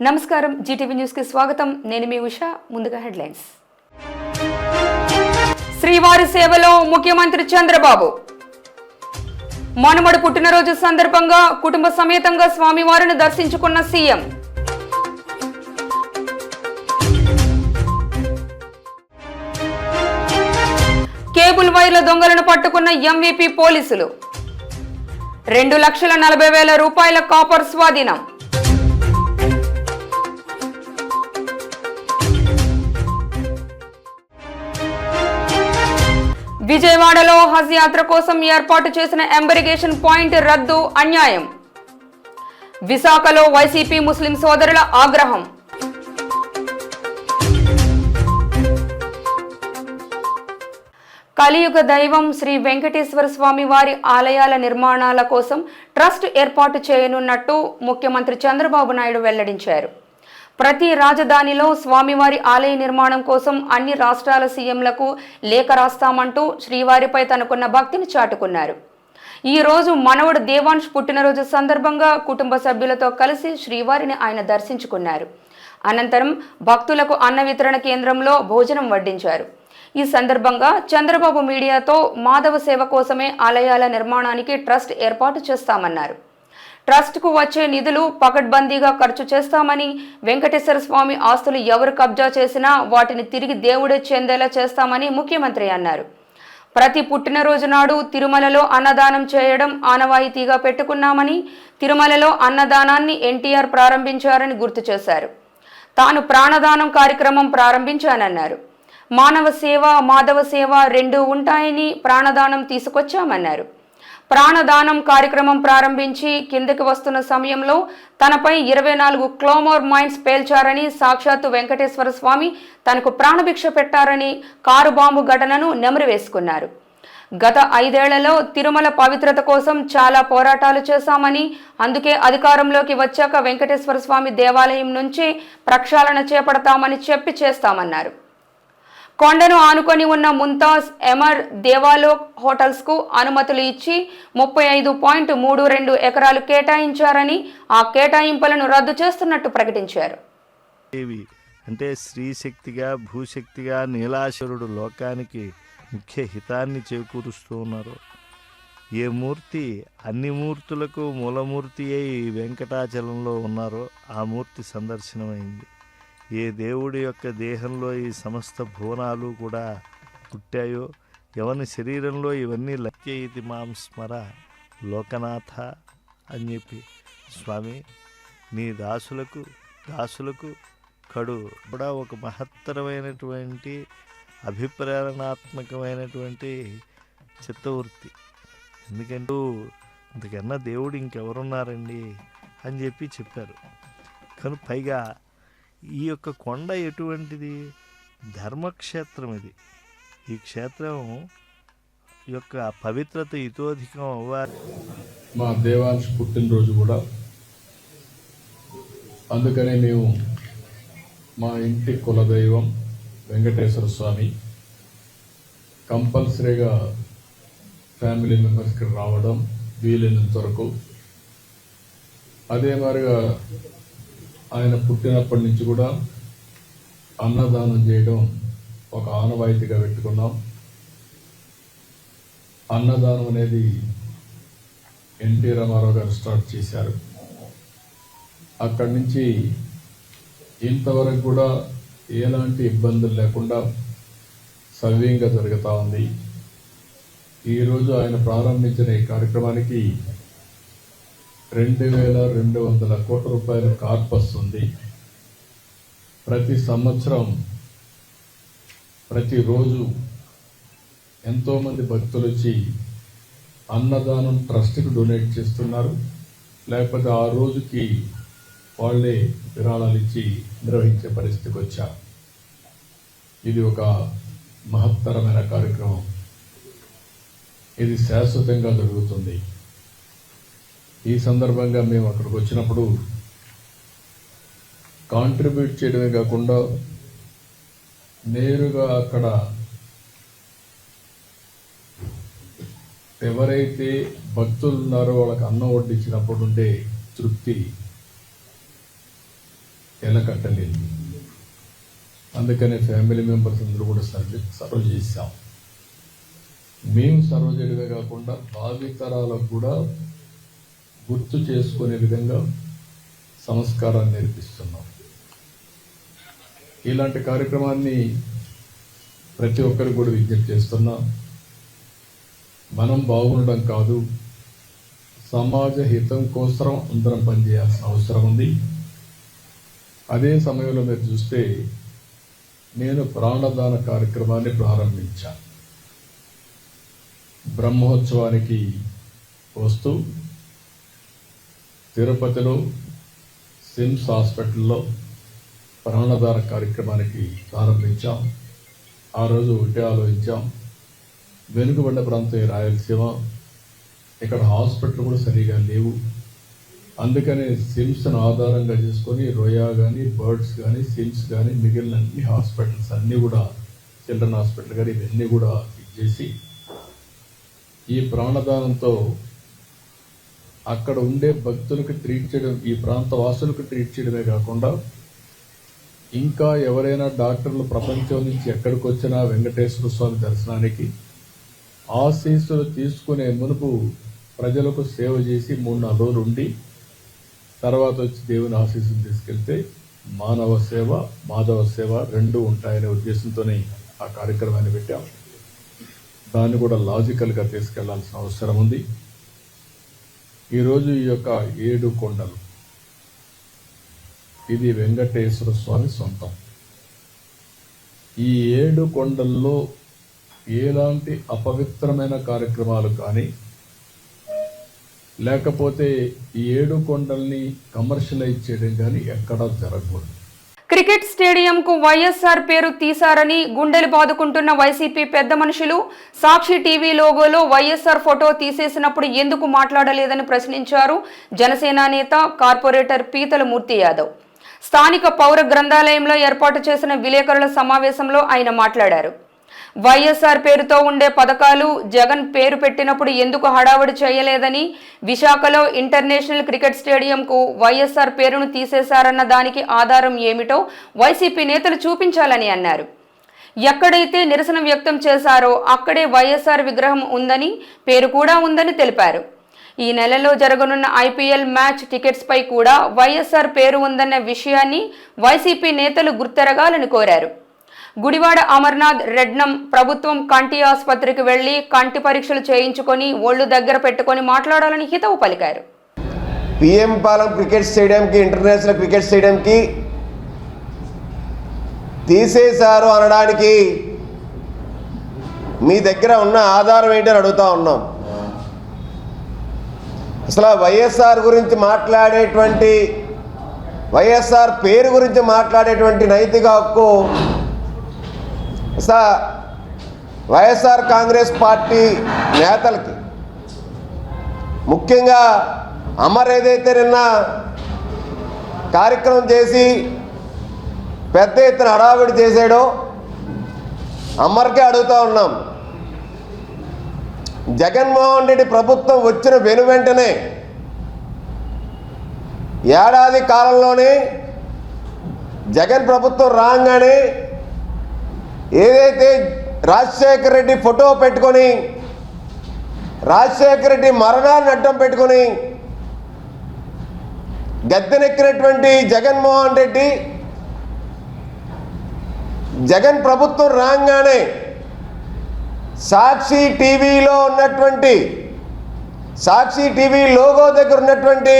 నమస్కారం, Zee TV news కి స్వాగతం. నేను మీ ఉషా. ముందుగా హెడ్లైన్స్. శ్రీవారి సేవలో ముఖ్యమంత్రి చంద్రబాబు. మనుమడు పుట్టినరోజు సందర్భంగా కుటుంబ సమేతంగా స్వామివారిని దర్శించుకున్న సీఎం. కేబుల్ వైర్ల దొంగలను పట్టుకున్న ఎంవీపీ పోలీసులు. 2,40,000 రూపాయల కాపర్ స్వాధీనం. విజయవాడలో హజ్ యాత్ర కోసం ఏర్పాటు చేసిన ఎంబరిగేషన్ పాయింట్ రద్దు అన్యాయం. విశాఖలో వైసీపీ ముస్లిం సోదరుల ఆగ్రహం. కలియుగ దైవం శ్రీ వెంకటేశ్వర స్వామి వారి ఆలయాల నిర్మాణాల కోసం ట్రస్ట్ ఏర్పాటు చేయనున్నట్టు ముఖ్యమంత్రి చంద్రబాబు నాయుడు వెల్లడించారు. ప్రతి రాజధానిలో స్వామివారి ఆలయ నిర్మాణం కోసం అన్ని రాష్ట్రాల సీఎంలకు లేఖ రాస్తామంటూ శ్రీవారిపై తనకున్న భక్తిని చాటుకున్నారు. ఈ రోజు మనవడు దేవాంశ్ పుట్టినరోజు సందర్భంగా కుటుంబ సభ్యులతో కలిసి శ్రీవారిని ఆయన దర్శించుకున్నారు. అనంతరం భక్తులకు అన్న వితరణ కేంద్రంలో భోజనం వడ్డించారు. ఈ సందర్భంగా చంద్రబాబు మీడియాతో మాధవ సేవ కోసమే ఆలయాల నిర్మాణానికి ట్రస్ట్ ఏర్పాటు చేస్తామన్నారు. ట్రస్ట్కు వచ్చే నిధులు పకడ్బందీగా ఖర్చు చేస్తామని, వెంకటేశ్వర స్వామి ఆస్తులు ఎవరు కబ్జా చేసినా వాటిని తిరిగి దేవుడే చెందేలా చేస్తామని ముఖ్యమంత్రి అన్నారు. ప్రతి పుట్టినరోజు నాడు తిరుమలలో అన్నదానం చేయడం ఆనవాయితీగా పెట్టుకున్నామని, తిరుమలలో అన్నదానాన్ని ఎన్టీఆర్ ప్రారంభించారని గుర్తు చేశారు. తాను ప్రాణదానం కార్యక్రమం ప్రారంభించానన్నారు. మానవ సేవ, మాధవ సేవ రెండూ ఉంటాయని ప్రాణదానం తీసుకొచ్చామన్నారు. ప్రాణదానం కార్యక్రమం ప్రారంభించి కిందకి వస్తున్న సమయంలో తనపై 24 క్లోమోర్ మైన్స్ పేల్చారని, సాక్షాత్తు వెంకటేశ్వర స్వామి తనకు ప్రాణభిక్ష పెట్టారని కారు బాంబు ఘటనను నెమరువేసుకున్నారు. గత 5 ఏళ్లలో తిరుమల పవిత్రత కోసం చాలా పోరాటాలు చేశామని, అందుకే అధికారంలోకి వచ్చాక వెంకటేశ్వర స్వామి దేవాలయం నుంచే ప్రక్షాళన చేపడతామని చెప్పి చేస్తామన్నారు. కొండను ఆనుకొని ఉన్న ముంతాజ్ ఎమర్ దేవాలోక్ హోటల్స్ కు అనుమతులు ఇచ్చి 35.32 ఎకరాలు కేటాయించారని, ఆ కేటాయింపులను రద్దు చేస్తున్నట్టు ప్రకటించారు. అంటే స్త్రీశక్తిగా, భూశక్తిగా నీలాశ్వరుడు లోకానికి ముఖ్య హితాన్ని చేకూరుస్తూ ఉన్నారు. ఏ మూర్తి అన్ని మూర్తులకు మూలమూర్తి అయి వెంకటాచలంలో ఉన్నారో ఆ మూర్తి సందర్శనమైంది. ఏ దేవుడి యొక్క దేహంలో ఈ సమస్త భువనాలు కూడా పుట్టాయో, ఎవరి శరీరంలో ఇవన్నీ లక్ష్య ఇది మాం స్మర లోకనాథ అని చెప్పి స్వామి నీ దాసులకు కడు కూడా ఒక మహత్తరమైనటువంటి అభిప్రేరణాత్మకమైనటువంటి చిత్తవృత్తి. ఎందుకంటూ ఇంతకన్నా దేవుడు ఇంకెవరున్నారండి అని చెప్పారు. కానీ పైగా ఈ యొక్క కొండ ఎటువంటిది? ధర్మక్షేత్రం ఇది. ఈ క్షేత్రం యొక్క పవిత్రత ఇతోధికం అవ్వాలి. మా దేవాంశ్ పుట్టినరోజు కూడా, అందుకనే మేము మా ఇంటి కులదైవం వెంకటేశ్వర స్వామి కంపల్సరీగా ఫ్యామిలీ మెంబర్స్కి రావడం వీలైనంత వరకు. అదే మాదిరిగా ఆయన పుట్టినప్పటి నుంచి కూడా అన్నదానం చేయడం ఒక ఆనవాయితీగా పెట్టుకున్నాం. అన్నదానం అనేది ఎన్టీ రామారావు గారు స్టార్ట్ చేశారు. అక్కడి నుంచి ఇంతవరకు కూడా ఎలాంటి ఇబ్బందులు లేకుండా సవ్యంగా జరుగుతూ ఉంది. ఈరోజు ఆయన ప్రారంభించిన ఈ కార్యక్రమానికి 2,200 కోట్ల రూపాయల కార్పస్ ఉంది. ప్రతి సంవత్సరం ప్రతిరోజు ఎంతోమంది భక్తులు వచ్చి అన్నదానం ట్రస్ట్కి డొనేట్ చేస్తున్నారు. లేకపోతే ఆ రోజుకి వాళ్ళే విరాళాలు ఇచ్చి నిర్వహించే పరిస్థితికి వచ్చారు. ఇది ఒక మహత్తరమైన కార్యక్రమం. ఇది శాశ్వతంగా జరుగుతుంది. ఈ సందర్భంగా మేము అక్కడికి వచ్చినప్పుడు కాంట్రిబ్యూట్ చేయడమే కాకుండా నేరుగా అక్కడ ఎవరైతే భక్తులు ఉన్నారో వాళ్ళకి అన్నం వడ్డించినప్పుడు ఉండే తృప్తి ఎలకట్టలేదు. అందుకనే ఫ్యామిలీ మెంబర్స్ అందరూ కూడా సర్వ్ చేశాం. మేము సర్వ్ చేయడమే కాకుండా భావితరాలకు కూడా గుర్తు చేసుకునే విధంగా సంస్కారాన్ని నేర్పిస్తున్నాం. ఇలాంటి కార్యక్రమాన్ని ప్రతి ఒక్కరికి కూడా విజ్ఞప్తి చేస్తున్నాం. మనం బాగుండడం కాదు, సమాజ హితం కోసం అందరం పనిచేయాల్సిన అవసరం ఉంది. అదే సమయంలో మీరు చూస్తే నేను ప్రాణదాన కార్యక్రమాన్ని ప్రారంభించాను. బ్రహ్మోత్సవానికి వస్తూ తిరుపతిలో సిమ్స్ హాస్పిటల్లో ప్రాణదాన కార్యక్రమానికి ప్రారంభించాం. ఆ రోజు ఒకటే ఆలోచించాం, వెనుకబడిన ప్రాంతం రాయలసీమ, ఇక్కడ హాస్పిటల్ కూడా సరిగా లేవు. అందుకనే సిమ్స్ను ఆధారంగా చేసుకొని రోయా కానీ, బర్డ్స్ కానీ, సిమ్స్ కానీ, మిగిలిన అన్ని హాస్పిటల్స్ అన్నీ కూడా, చిల్డ్రన్ హాస్పిటల్ కానీ ఇవన్నీ కూడా ఇచ్చేసి ఈ ప్రాణదానంతో అక్కడ ఉండే భక్తులకు ట్రీట్ చేయడం, ఈ ప్రాంత వాసులకు ట్రీట్ చేయడమే కాకుండా ఇంకా ఎవరైనా డాక్టర్లు ప్రపంచం నుంచి ఎక్కడికి వచ్చినా వెంకటేశ్వర స్వామి దర్శనానికి ఆశీస్సులు తీసుకునే మునుపు ప్రజలకు సేవ చేసి 3-4 రోజులు ఉండి తర్వాత వచ్చి దేవుని ఆశీస్సులు తీసుకెళ్తే మానవ సేవ, మాధవ సేవ రెండూ ఉంటాయనే ఉద్దేశంతోనే ఆ కార్యక్రమాన్ని పెట్టాం. దాన్ని కూడా లాజికల్గా తీసుకెళ్లాల్సిన అవసరం ఉంది. ఈరోజు ఈ యొక్క 7 కొండలు, ఇది వెంకటేశ్వర స్వామి సొంతం. ఈ 7 కొండల్లో ఎలాంటి అపవిత్రమైన కార్యక్రమాలు కానీ, లేకపోతే ఈ 7 కొండల్ని కమర్షియలైజ్ చేయడం కానీ ఎక్కడా జరగకూడదు. క్రికెట్ స్టేడియంకు వైఎస్ఆర్ పేరు తీశారని గుండెలు బాదుకుంటున్న వైసీపీ పెద్ద మనుషులు సాక్షి టీవీ లోగోలో వైఎస్ఆర్ ఫోటో తీసేసినప్పుడు ఎందుకు మాట్లాడలేదని ప్రశ్నించారు జనసేన నేత కార్పొరేటర్ పీతల మూర్తి యాదవ్. స్థానిక పౌర గ్రంథాలయంలో ఏర్పాటు చేసిన విలేకరుల సమావేశంలో ఆయన మాట్లాడారు. వైఎస్ఆర్ పేరుతో ఉండే పథకాలు జగన్ పేరు పెట్టినప్పుడు ఎందుకు హడావుడి చేయలేదని, విశాఖలో ఇంటర్నేషనల్ క్రికెట్ స్టేడియంకు వైఎస్ఆర్ పేరును తీసేశారన్న దానికి ఆధారం ఏమిటో వైసీపీ నేతలు చూపించాలని అన్నారు. ఎక్కడైతే నిరసన వ్యక్తం చేశారో అక్కడే వైఎస్ఆర్ విగ్రహం ఉందని, పేరు కూడా ఉందని తెలిపారు. ఈ నెలలో జరగనున్న ఐపీఎల్ మ్యాచ్ టికెట్స్ పై కూడా వైఎస్ఆర్ పేరు ఉందన్న విషయాన్ని వైసీపీ నేతలు గుర్తెరగాలని కోరారు. గుడివాడ అమర్నాథ్ రెడ్నం ప్రభుత్వం కంటి ఆసుపత్రికి వెళ్లి కంటి పరీక్షలు చేయించుకొని ఒళ్ళు దగ్గర పెట్టుకొని మాట్లాడాలని హితవు పలికారు. పిఎం పాలెం క్రికెట్ స్టేడియంకి, ఇంటర్నేషనల్ క్రికెట్ స్టేడియంకి తీసేశారు అనడానికి మీ దగ్గర ఉన్న ఆధారం ఏంటని అడుగుతా ఉన్నాం. అసలు వైఎస్ఆర్ గురించి మాట్లాడేటువంటి, వైఎస్ఆర్ పేరు గురించి మాట్లాడేటువంటి నైతిక హక్కు వైఎస్ఆర్ కాంగ్రెస్ పార్టీ నేతలకి, ముఖ్యంగా అమర్ ఏదైతే నిన్న కార్యక్రమం చేసి పెద్ద ఎత్తున హడావిడి చేశాడో అమర్కే అడుగుతూ ఉన్నాం. జగన్మోహన్ రెడ్డి ప్రభుత్వం వచ్చిన వెనువెంటనే ఏడాది కాలంలోనే జగన్ ప్రభుత్వం రాగానే ఏదైతే రాజశేఖర రెడ్డి ఫోటో పెట్టుకొని, రాజశేఖర రెడ్డి మరణాన్ని అడ్డం పెట్టుకొని గద్దెనెక్కినటువంటి జగన్మోహన్ రెడ్డి, జగన్ ప్రభుత్వం రాగానే సాక్షి టీవీలో ఉన్నటువంటి, సాక్షి టీవీ లోగో దగ్గర ఉన్నటువంటి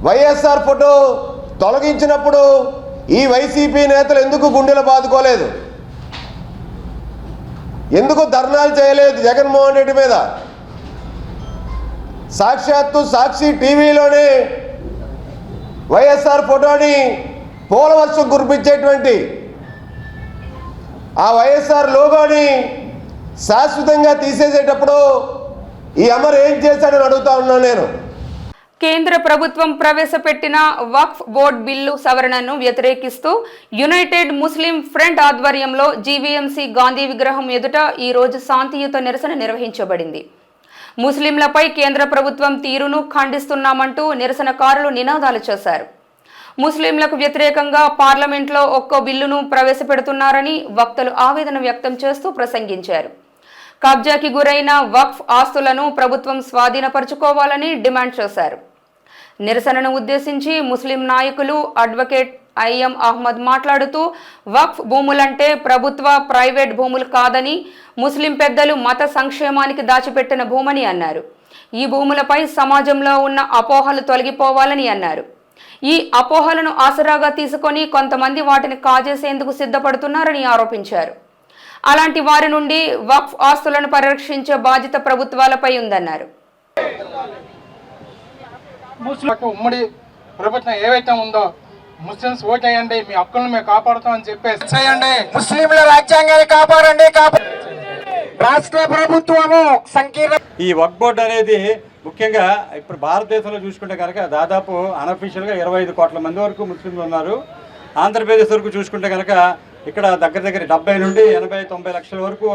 వైఎస్ఆర్ ఫోటో తొలగించినప్పుడు ఈ వైసీపీ నేతలు ఎందుకు గుండెలు బాదుకోలేదు? ఎందుకు ధర్నాలు చేయలేదు జగన్మోహన్ రెడ్డి మీద? సాక్షాత్తు సాక్షి టీవీలోనే వైఎస్ఆర్ ఫోటోని పూలవర్షం కురిపించేటువంటి ఆ వైఎస్ఆర్ లోగోని శాశ్వతంగా తీసేసేటప్పుడు ఈ అమర్ ఏం చేశాడని అడుగుతా ఉన్నాను నేను. కేంద్ర ప్రభుత్వం ప్రవేశపెట్టిన వక్ఫ్ బోర్డు బిల్లు సవరణను వ్యతిరేకిస్తూ యునైటెడ్ ముస్లిం ఫ్రంట్ ఆధ్వర్యంలో జీవీఎంసీ గాంధీ విగ్రహం ఎదుట ఈ రోజు శాంతియుత నిరసన నిర్వహించబడింది. ముస్లింలపై కేంద్ర ప్రభుత్వం తీరును ఖండిస్తున్నామంటూ నిరసనకారులు నినాదాలు చేశారు. ముస్లింలకు వ్యతిరేకంగా పార్లమెంట్లో ఒక్కో బిల్లును ప్రవేశపెడుతున్నారని వక్తలు ఆవేదన వ్యక్తం చేస్తూ ప్రసంగించారు. కబ్జాకి గురైన వక్ఫ్ ఆస్తులను ప్రభుత్వం స్వాధీనపరచుకోవాలని డిమాండ్ చేశారు. నిరసనను ఉద్దేశించి ముస్లిం నాయకులు అడ్వకేట్ ఐఎం అహ్మద్ మాట్లాడుతూ వక్ఫ్ భూములంటే ప్రభుత్వ ప్రైవేట్ భూములు కాదని, ముస్లిం పెద్దలు మత సంక్షేమానికి దాచిపెట్టిన భూమని అన్నారు. ఈ భూములపై సమాజంలో ఉన్న అపోహలు తొలగిపోవాలని అన్నారు. ఈ అపోహలను ఆసరాగా తీసుకొని కొంతమంది వాటిని కాజేసేందుకు సిద్ధపడుతున్నారని ఆరోపించారు. అలాంటి వారి నుండి వక్ఫ్ ఆస్తులను పరిరక్షించే బాధ్యత ప్రభుత్వాలపై ఉందన్నారు. ముస్లింలకు ఉమ్మడి ప్రభుత్వం ఏవైతే ఉందో ముస్లిమ్స్ ఓటేయండి, మీ హక్కులను మేము కాపాడుతామని చెప్పేసి చేయండి, ముస్లింల రాజ్యాంగాన్ని కాపాడండి. రాష్ట్ర ప్రభుత్వము సంకీర్ణ ఈ వక్ఫ్ బోర్డు అనేది ముఖ్యంగా ఇప్పుడు భారతదేశంలో చూసుకుంటే కనుక దాదాపు అన్అఫీషియల్గా 25 కోట్ల మంది వరకు ముస్లింలు ఉన్నారు. ఆంధ్రప్రదేశ్ వరకు చూసుకుంటే కనుక ఇక్కడ దగ్గర 70 నుండి 80-90 లక్షల వరకు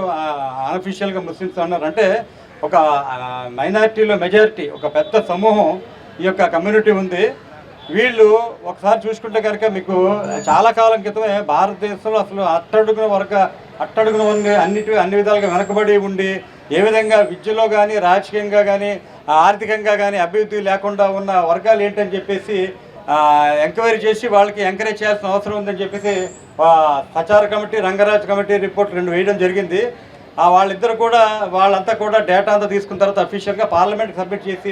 అన్అఫీషియల్గా ముస్లిమ్స్ ఉన్నారు. అంటే ఒక మైనారిటీలో మెజారిటీ, ఒక పెద్ద సమూహం ఈ యొక్క కమ్యూనిటీ ఉంది. వీళ్ళు ఒకసారి చూసుకుంటే కనుక మీకు చాలా కాలం క్రితమే భారతదేశంలో అసలు అట్టడుగున ఉండి అన్ని విధాలుగా వెనకబడి ఉండి ఏ విధంగా విద్యలో కానీ రాజకీయంగా కానీ ఆర్థికంగా కానీ అభివృద్ధి లేకుండా ఉన్న వర్గాలు ఏంటని చెప్పేసి ఎంక్వైరీ చేసి వాళ్ళకి ఎంకరేజ్ చేయాల్సిన అవసరం ఉందని చెప్పేసి సచార కమిటీ, రంగరాజ్ కమిటీ రిపోర్ట్ 2 వేయడం జరిగింది. వాళ్ళంతా కూడా డేటా అంతా తీసుకున్న తర్వాత అఫీషియల్గా పార్లమెంట్కి సబ్మిట్ చేసి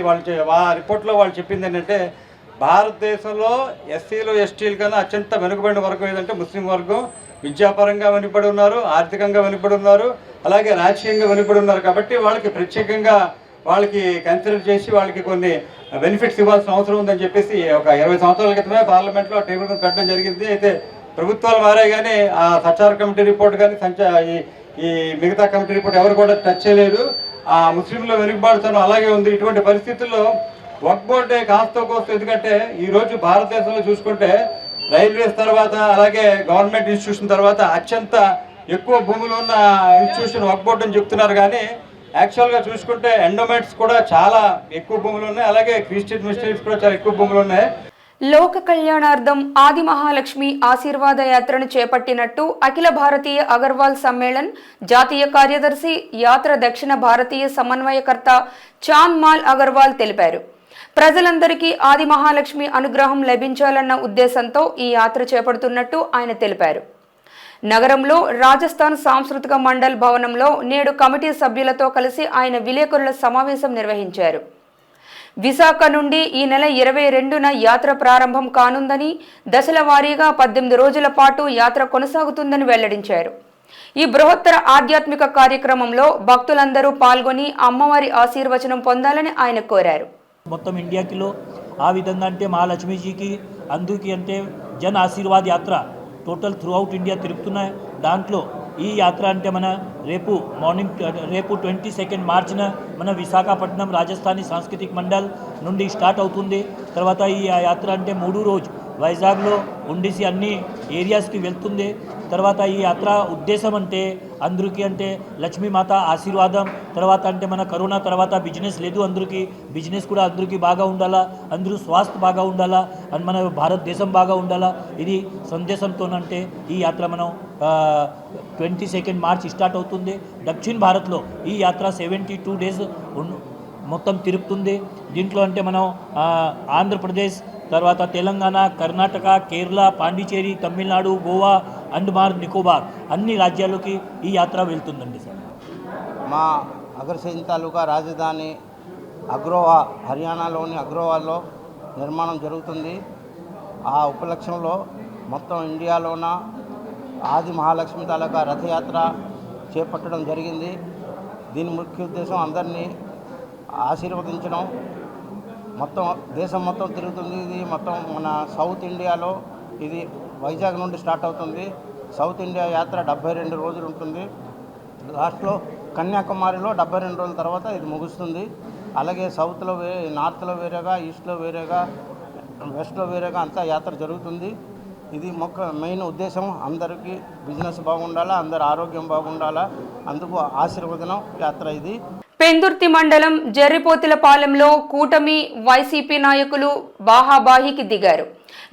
ఆ రిపోర్ట్లో వాళ్ళు చెప్పింది ఏంటంటే భారతదేశంలో ఎస్సీలు ఎస్టీలు కన్నా అత్యంత వెనుకబడిన వర్గం ఏదంటే ముస్లిం వర్గం. విద్యాపరంగా వెనుకబడి ఉన్నారు, ఆర్థికంగా వెనుకబడి ఉన్నారు, అలాగే రాజకీయంగా వెనుకబడి ఉన్నారు. కాబట్టి వాళ్ళకి ప్రత్యేకంగా వాళ్ళకి కన్సిడర్ చేసి వాళ్ళకి కొన్ని బెనిఫిట్స్ ఇవ్వాల్సిన అవసరం ఉందని చెప్పేసి ఒక 20 సంవత్సరాల క్రితమే పార్లమెంట్లో టేబుల్ మీద పెట్టడం జరిగింది. అయితే ప్రభుత్వాలు మారాయి కానీ ఆ సచార కమిటీ రిపోర్ట్ కానీ ఈ మిగతా కమిటీ రిపోర్ట్ ఎవరు కూడా టచ్ చేయలేదు. ఆ ముస్లింలో వెనుకబాటుతనం అలాగే ఉంది. ఇటువంటి పరిస్థితుల్లో వక్ఫ్ బోర్డే కాస్త కోస్త, ఎందుకంటే ఈరోజు భారతదేశంలో చూసుకుంటే రైల్వేస్ తర్వాత అలాగే గవర్నమెంట్ ఇన్స్టిట్యూషన్ తర్వాత అత్యంత ఎక్కువ భూములు ఉన్న ఇన్స్టిట్యూషన్ వక్ఫ్ బోర్డు అని చెప్తున్నారు. కానీ యాక్చువల్గా చూసుకుంటే ఎండోమెంట్స్ కూడా చాలా ఎక్కువ భూములు ఉన్నాయి, అలాగే క్రిస్టియన్ మిషనరీస్ కూడా చాలా ఎక్కువ భూములు ఉన్నాయి. లోక కళ్యాణార్థం ఆది మహాలక్ష్మి ఆశీర్వాద యాత్రను చేపట్టినట్టు అఖిల భారతీయ అగర్వాల్ సమ్మేళన్ జాతీయ కార్యదర్శి, యాత్ర దక్షిణ భారతీయ సమన్వయకర్త చాంద్ మాల్ అగర్వాల్ తెలిపారు. ప్రజలందరికీ ఆది మహాలక్ష్మి అనుగ్రహం లభించాలన్న ఉద్దేశంతో ఈ యాత్ర చేపడుతున్నట్టు ఆయన తెలిపారు. నగరంలో రాజస్థాన్ సాంస్కృతిక మండల్ భవనంలో నేడు కమిటీ సభ్యులతో కలిసి ఆయన విలేకరుల సమావేశం నిర్వహించారు. విశాఖ నుండి ఈ నెల 22న యాత్ర ప్రారంభం కానుందని, దశల వారీగా 18 రోజుల పాటు యాత్ర కొనసాగుతుందని వెల్లడించారు. ఈ బృహత్తర ఆధ్యాత్మిక కార్యక్రమంలో భక్తులందరూ పాల్గొని అమ్మవారి ఆశీర్వచనం పొందాలని ఆయన కోరారు. మొత్తం ఇండియాకిలో ఆ విధంగా అంటే మహాలక్ష్మీజీకి అందుకి అంటే జన్ ఆశీర్వాద్ యాత్ర టోటల్ త్రూ అవుట్ ఇండియా తిరుగుతున్నాయి. దాంట్లో ఈ యాత్ర అంటే మన రేపు 22 మార్చిన మన విశాఖపట్నం రాజస్థానీ సాంస్కృతిక మండల్ నుండి స్టార్ట్ అవుతుంది. తర్వాత ఈ యాత్ర అంటే 3 రోజు వైజాగ్లో ఉండేసి అన్ని ఏరియాస్కి వెళ్తుంది. తర్వాత ఈ యాత్ర ఉద్దేశం అంటే అందరికీ అంటే లక్ష్మీమాత ఆశీర్వాదం, తర్వాత అంటే మన కరోనా తర్వాత బిజినెస్ లేదు, అందరికీ బిజినెస్ కూడా అందరికీ బాగా ఉండాలా, అందరూ స్వాస్థ్య బాగా ఉండాలా, అండ్ మన భారతదేశం బాగా ఉండాలా, ఇది సందేశంతోనంటే ఈ యాత్ర మనం 22 మార్చ్ స్టార్ట్ అవుతుంది. దక్షిణ భారత్లో ఈ యాత్ర 72 డేస్ మొత్తం తిరుగుతుంది. దీంట్లో అంటే మనం ఆంధ్రప్రదేశ్, తర్వాత తెలంగాణ, కర్ణాటక, కేరళ, పాండిచేరి, తమిళనాడు, గోవా, అండమాన్ నికోబార్ అన్ని రాజ్యాలకి ఈ యాత్ర వెళ్తుందండి సార్. మా అగ్రసేన్ తాలూకా రాజధాని అగ్రోవా, హర్యానాలోని అగ్రోవాలో నిర్మాణం జరుగుతుంది. ఆ ఉపలక్ష్యంలో మొత్తం ఇండియాలోన ఆది మహాలక్ష్మి తాలూకా రథయాత్ర చేపట్టడం జరిగింది. దీని ముఖ్య ఉద్దేశం అందరినీ ఆశీర్వదించడం. మొత్తం దేశం మొత్తం తిరుగుతుంది. ఇది మొత్తం మన సౌత్ ఇండియాలో ఇది వైజాగ్ నుండి స్టార్ట్ అవుతుంది. సౌత్ ఇండియా యాత్ర 72 రోజులు ఉంటుంది. లాస్ట్లో కన్యాకుమారిలో 72 రోజుల తర్వాత ఇది ముగుస్తుంది. అలాగే సౌత్లో నార్త్లో వేరేగా, ఈస్ట్లో వేరేగా, వెస్ట్లో వేరేగా అంతా యాత్ర జరుగుతుంది. ఇది మెయిన్ ఉద్దేశం అందరికీ బిజినెస్ బాగుండాలా, అందరి ఆరోగ్యం బాగుండాలా, అందుకు ఆశీర్వదనం యాత్ర ఇది. పెందుర్తి మండలం జర్రిపోతులపాలెంలో కూటమి వైసీపీ నాయకులు బాహాబాహికి దిగారు.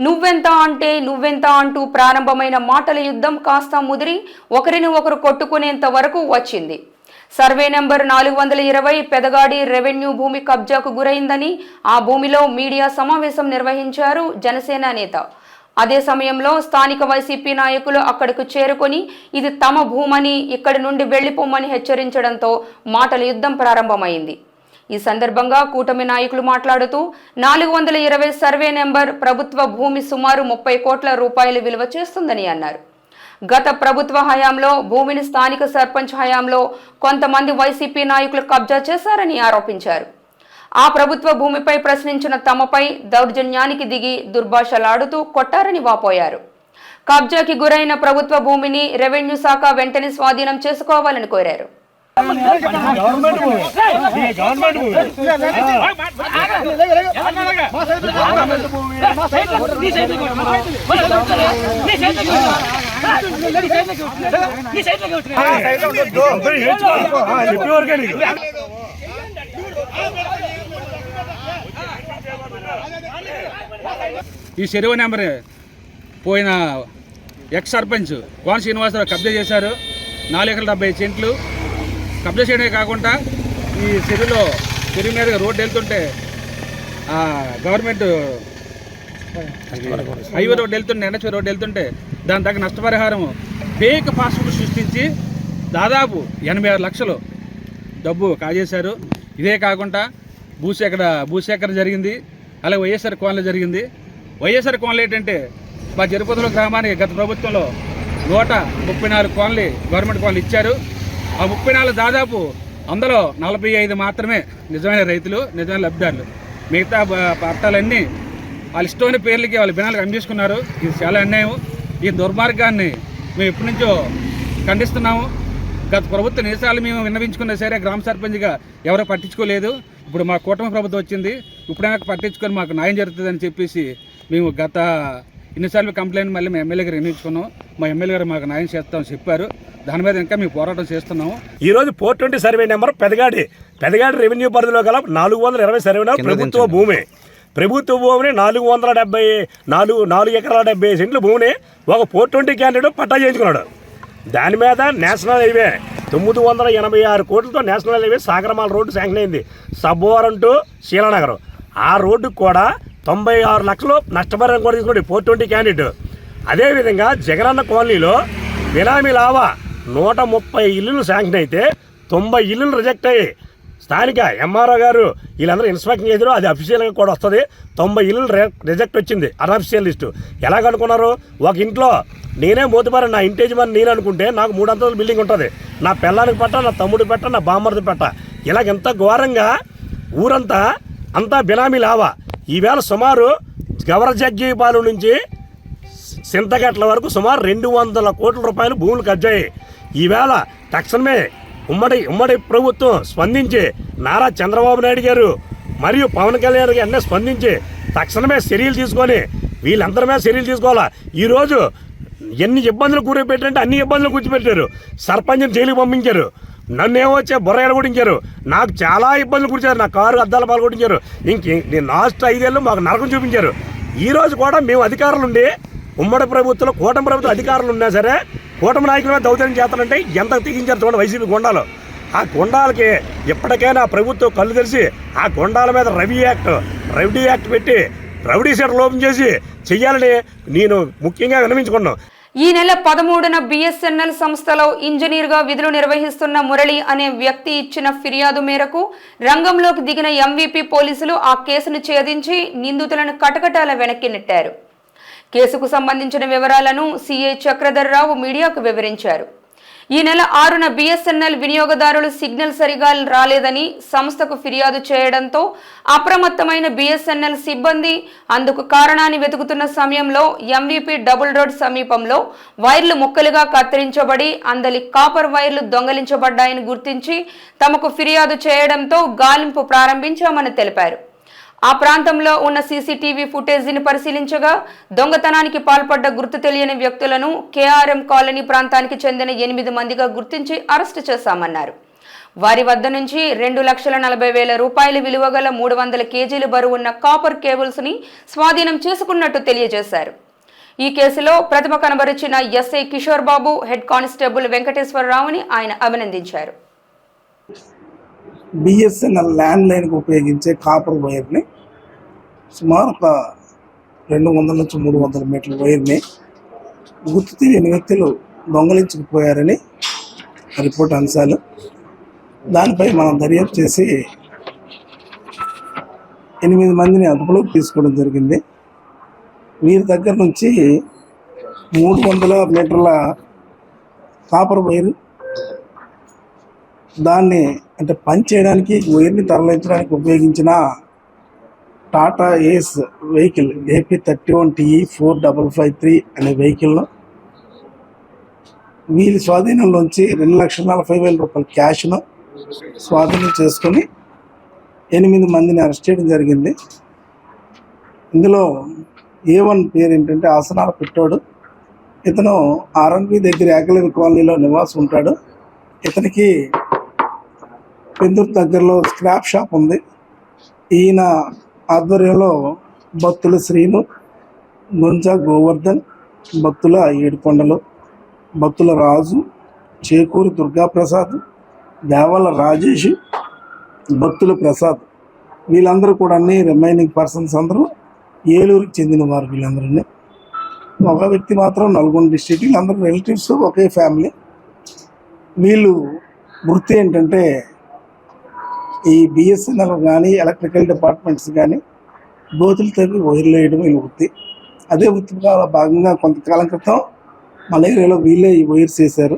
నువ్వెంత అంటే నువ్వెంత అంటూ ప్రారంభమైన మాటల యుద్ధం కాస్త ముదిరి ఒకరిని ఒకరు కొట్టుకునేంత వరకు వచ్చింది. సర్వే నెంబర్ 420 పెదగాడి రెవెన్యూ భూమి కబ్జాకు గురైందని ఆ భూమిలో మీడియా సమావేశం నిర్వహించారు జనసేన నేత. అదే సమయంలో స్థానిక వైసీపీ నాయకులు అక్కడకు చేరుకొని ఇది తమ భూమని, ఇక్కడి నుండి వెళ్లిపోమని హెచ్చరించడంతో మాటల యుద్ధం ప్రారంభమైంది. ఈ సందర్భంగా కూటమి నాయకులు మాట్లాడుతూ 420 సర్వే నెంబర్ ప్రభుత్వ భూమి సుమారు 30 కోట్ల రూపాయలు విలువ చేస్తుందని అన్నారు. గత ప్రభుత్వ హయాంలో భూమిని స్థానిక సర్పంచ్ హయాంలో కొంతమంది వైసీపీ నాయకులు కబ్జా చేశారని ఆరోపించారు. ఆ ప్రభుత్వ భూమిపై ప్రశ్నించిన తమపై దౌర్జన్యానికి దిగి దుర్భాషలాడుతూ కొట్టారని వాపోయారు. కబ్జాకి గురైన ప్రభుత్వ భూమిని రెవెన్యూ శాఖ వెంటనే స్వాధీనం చేసుకోవాలని కోరారు. ఈ చెరువు నెంబర్ పోయిన ఎక్స్ సర్పంచ్ కోన శ్రీనివాసరావు కబ్జా చేశారు. 470 సెంట్లు కబ్జా చేయడమే కాకుండా ఈ చెరువు మీద రోడ్డు వెళ్తుంటే గవర్నమెంట్ హైవే రోడ్డు వెళ్తుంటే ఎన్హెచ్ రోడ్డు వెళ్తుంటే దాని తగ్గ నష్టపరిహారం ఫేక్ పాస్బుక్ సృష్టించి దాదాపు 86 లక్షలు డబ్బు కాజేశారు. ఇదే కాకుండా భూసేకరణ జరిగింది. అలాగే వైఎస్ఆర్ కోనలో జరిగింది. వైఎస్ఆర్ కోనలు ఏంటంటే మా జరుపతుల గ్రామానికి గత ప్రభుత్వంలో 134 కోనలు గవర్నమెంట్ కోనలు ఇచ్చారు. ఆ 34 దాదాపు అందులో 45 మాత్రమే నిజమైన రైతులు, నిజమైన లబ్ధిదారులు. మిగతా పట్టాలన్నీ వాళ్ళ ఇష్టమైన పేర్లకి వాళ్ళ బినాలకు అమ్మేసుకున్నారు. ఇది చాలా అన్యాయం. ఈ దుర్మార్గాన్ని మేము ఎప్పటి నుంచో ఖండిస్తున్నాము. గత ప్రభుత్వం ఎన్నిసార్లు మేము విన్నవించుకున్నా సరే గ్రామ సర్పంచ్గా ఎవరో పట్టించుకోలేదు. ఇప్పుడు మా కూటమి ప్రభుత్వం వచ్చింది, ఇప్పుడైనా పట్టించుకొని మాకు న్యాయం జరుగుతుందని చెప్పేసి మేము గత ఎన్నిసార్లు కంప్లైంట్ మళ్ళీ మా ఎమ్మెల్యే గారు వినియోగించుకున్నాం. మా ఎమ్మెల్యే గారు మాకు న్యాయం చేస్తామని చెప్పారు. దాని మీద ఇంకా మేము పోరాటం చేస్తున్నాము. ఈరోజు 420 సర్వే నెంబర్ పెదగాడి రెవెన్యూ పరిధిలో గల 420 సర్వే నెంబర్ ప్రభుత్వ భూమిని 4 ఎకరాల 70 సెంట్ల భూమిని ఒక 420 క్యాండిడేట్ పట్టా చేయించుకున్నాడు. దాని మీద నేషనల్ హైవే 986 కోట్లతో national highway Sagarmala road sanction అయింది. సబ్బవరం టు శీలానగరం. ఆ రోడ్డుకు కూడా 96 లక్షలు నష్టపరిహారం కూడా తీసుకున్నాడు 420 క్యాండిడేట్. అదేవిధంగా జగనన్న కాలనీలో బినామీ లావా 130 ఇల్లులు శాంక్షన్ అయితే 90 ఇల్లులు రిజెక్ట్ అయ్యి స్థానిక ఎంఆర్ఓ గారు వీళ్ళందరూ ఇన్స్పెక్షన్ చేశారు. అది అఫీషియల్గా కూడా వస్తుంది. 90 ఇల్లులు రిజెక్ట్ వచ్చింది అన్అఫీషియల్ లిస్టు. ఎలాగనుకున్నారు? ఒక ఇంట్లో నేనే మోతుబారి నా ఇంటేజ్ మరి నేను అనుకుంటే నాకు 3 అంతస్తుల బిల్డింగ్ ఉంటుంది. నా పిల్లానికి పెట్ట, నా తమ్ముడికి పెట్ట, నా బామ్మర్ది పెట్ట, ఇలాగెంత ఘోరంగా ఊరంతా అంతా బినామీ లావా. ఈవేళ సుమారు గవరజగ్గీపాలెం నుంచి సింతగట్ల వరకు సుమారు 200 కోట్ల రూపాయలు భూములు కబ్జాయి. ఈవేళ తక్షణమే ఉమ్మడి ప్రభుత్వం స్పందించి నారా చంద్రబాబు నాయుడు గారు మరియు పవన్ కళ్యాణ్ గారు అన్నీ స్పందించి తక్షణమే చర్యలు తీసుకొని వీళ్ళందరి మీద చర్యలు తీసుకోవాలా. ఈరోజు ఎన్ని ఇబ్బందులు కూర్చోబెట్టారంటే అన్ని ఇబ్బందులు కూర్చోబెట్టారు. సర్పంచ్ని జైలుకి పంపించారు. నన్నేమో వచ్చే బుర్ర ఎడగొట్టించారు. నాకు చాలా ఇబ్బందులు కూర్చారు. నా కారు అద్దాలు పాల్గొట్టించారు. నేను లాస్ట్ 5 ఏళ్ళు మాకు నరకం చూపించారు. ఈరోజు కూడా మేము అధికారులు ఉండి ఉమ్మడి ప్రభుత్వంలో కూటమి ప్రభుత్వం అధికారులు ఉన్నా సరే కూటమి నాయకుల మీద దౌర్జన్యం చేస్తారంటే ఎంత తెగించారు చూడండి వైసీపీ గుండాలు. ఆ గుండాలకి ఎప్పటికైనా ప్రభుత్వం కళ్ళు తెరిచి ఆ గుండాల మీద రౌడీ యాక్ట్ పెట్టి రౌడీ షీటర్ లోపం చేసి చెయ్యాలని నేను ముఖ్యంగా విన్నవించుకున్నాను. ఈ నెల 13న బిఎస్ఎన్ఎల్ సంస్థలో ఇంజనీర్గా విధులు నిర్వహిస్తున్న మురళి అనే వ్యక్తి ఇచ్చిన ఫిర్యాదు మేరకు రంగంలోకి దిగిన ఎంవీపీ పోలీసులు ఆ కేసును ఛేదించి నిందితులను కటకటాల వెనక్కి నెట్టారు. కేసుకు సంబంధించిన వివరాలను సిఐ చక్రధర్ రావు మీడియాకు వివరించారు. ఈ నెల 6న బిఎస్ఎన్ఎల్ వినియోగదారులు సిగ్నల్ సరిగా రాలేదని సంస్థకు ఫిర్యాదు చేయడంతో అప్రమత్తమైన బిఎస్ఎన్ఎల్ సిబ్బంది అందుకు కారణాన్ని వెతుకుతున్న సమయంలో ఎంవీపీ డబుల్ రోడ్ సమీపంలో వైర్లు ముక్కలుగా కత్తిరించబడి అందలి కాపర్ వైర్లు దొంగలించబడ్డాయని గుర్తించి తమకు ఫిర్యాదు చేయడంతో గాలింపు ప్రారంభించామని తెలిపారు. ఆ ప్రాంతంలో ఉన్న సీసీటీవీ ఫుటేజీని పరిశీలించగా దొంగతనానికి పాల్పడ్డ గుర్తు తెలియని వ్యక్తులను కేఆర్ఎం కాలనీ ప్రాంతానికి చెందిన 8 మందిగా గుర్తించి అరెస్టు చేశామన్నారు. వారి వద్ద నుంచి 2,40,000 రూపాయల విలువ గల 300 కేజీలు బరువున్న కాపర్ కేబుల్స్ ని స్వాధీనం చేసుకున్నట్టు తెలియజేశారు. ఈ కేసులో ప్రతిభ కనబరిచిన SI Kishore Babu, head constable వెంకటేశ్వరరావుని ఆయన అభినందించారు. బిఎస్ఎన్ఎల్ ల్యాండ్ లైన్కి ఉపయోగించే కాపర్ వైర్ని సుమారు ఒక 200 నుంచి 300 మీటర్ల వైర్ని గుర్తు తెలియని వ్యక్తులు దొంగలించుకుపోయారని రిపోర్ట్ అంశాలు. దానిపై మనం దర్యాప్తు చేసి 8 మందిని అదుపులోకి తీసుకోవడం జరిగింది. వీరి దగ్గర నుంచి 300 మీటర్ల కాపర్ వైరు, దాన్ని అంటే పని చేయడానికి వైర్ని తరలించడానికి ఉపయోగించిన టాటా ఏస్ వెహికల్ AP31TE4553 అనే వెహికల్ను వీరి స్వాధీనంలోంచి 2,40,000 రూపాయల క్యాష్ను స్వాధీనం చేసుకొని 8 మందిని అరెస్ట్ చేయడం జరిగింది. ఇందులో A1 పేరు ఏంటంటే ఆసనాల పెట్టాడు. ఇతను RNB దగ్గర ఏకలవ్య కాలనీలో నివాసం ఉంటాడు. ఇతనికి పెందుర్తి దగ్గరలో స్క్రాప్ షాప్ ఉంది. ఈయన ఆధ్వర్యంలో భక్తుల శ్రీను, గుంజా గోవర్ధన్, భక్తుల ఏడుకొండలు, భక్తుల రాజు, చేకూరు దుర్గాప్రసాద్, దేవాల రాజేష్, భక్తుల ప్రసాద్, వీళ్ళందరూ కూడా అన్ని రిమైనింగ్ పర్సన్స్ అందరూ ఏలూరుకి చెందిన వారు. వీళ్ళందరూ ఒక వ్యక్తి మాత్రం నల్గొండ డిస్ట్రిక్ట్. వీళ్ళందరూ రిలేటివ్స్, ఒకే ఫ్యామిలీ. వీళ్ళు వృత్తి ఏంటంటే ఈ బిఎస్ఎన్ఎల్ కానీ ఎలక్ట్రికల్ డిపార్ట్మెంట్స్ కానీ బోతులు తవ్వి వైర్లు వేయడం వీళ్ళ వృత్తి. అదే వృత్తిలో భాగంగా కొంతకాలం క్రితం మన ఏరియాలో వీళ్ళే ఈ వైర్స్ వేశారు.